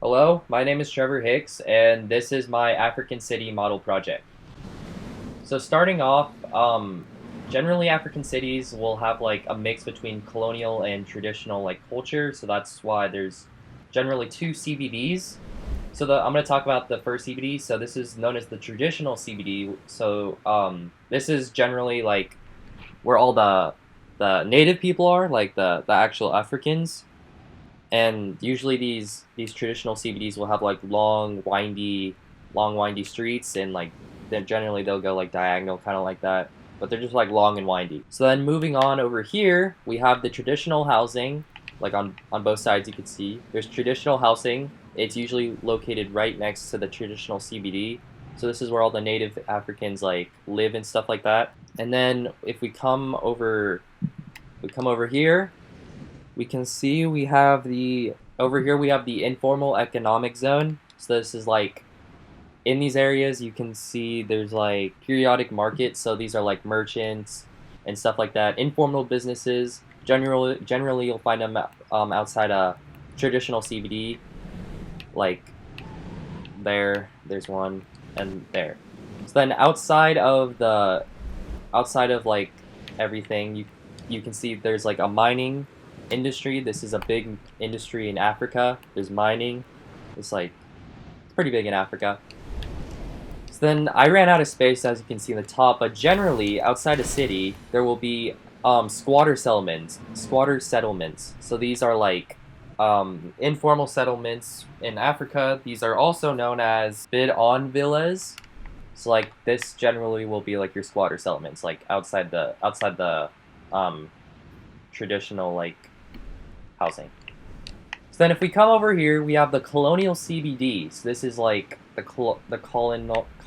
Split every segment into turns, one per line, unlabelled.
Hello, my name is Trevor Hicks, and this is my African City model project. So starting off, generally African cities will have like a mix between colonial and traditional like culture, so that's why there's generally two CBDs. I'm going to talk about the first CBD. So this is known as the traditional CBD. This is generally like where all the native people are, like the actual Africans, and usually these traditional CBDs will have like long windy streets, and like then generally they'll go like diagonal, kind of like that, but they're just like long and windy. So then moving on over here, we have the traditional housing. Like on both sides, you can see there's traditional housing. It's usually located right next to the traditional CBD. So this is where all the native Africans like live and stuff like that. And then if we come over here, we can see we have the over here we have the informal economic zone. So this is like in these areas you can see there's like periodic markets. So these are like merchants and stuff like that. Informal businesses. Generally you'll find them outside a traditional CBD. Like there's one, and there. So then outside of like everything, you can see there's like a mining industry. This is a big industry in Africa. There's mining. It's pretty big in Africa. So then I ran out of space, as you can see in the top, but generally outside a city there will be squatter settlements. Squatter settlements. So these are like informal settlements in Africa. These are also known as bid-on villas. So like this generally will be like your squatter settlements, like outside the um, traditional like housing. So then if we come over here, we have the colonial CBD. So this is like the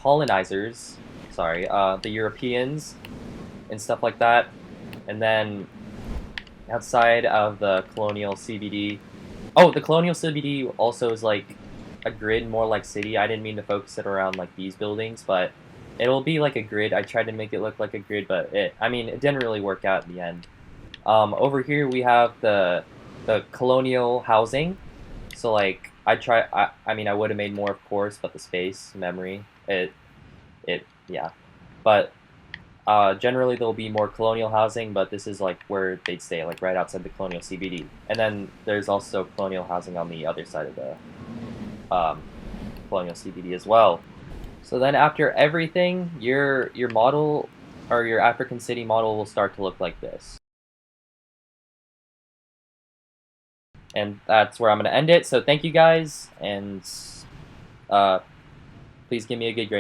colonizers, sorry, the Europeans and stuff like that. And then outside of the colonial CBD, oh, the colonial CBD also is like a grid, more like city. I didn't mean to focus it around like these buildings, but it'll be like a grid. I tried to make it look like a grid, but I mean, it didn't really work out in the end. Over here we have the colonial housing. So like I mean I would have made more, of course, but the space, memory, yeah. But generally there'll be more colonial housing, but this is like where they'd stay, like right outside the colonial CBD. And then there's also colonial housing on the other side of the colonial CBD as well. So then after everything, your model or your African city model will start to look like this. And that's where I'm going to end it. So thank you guys, and uh, please give me a good grade.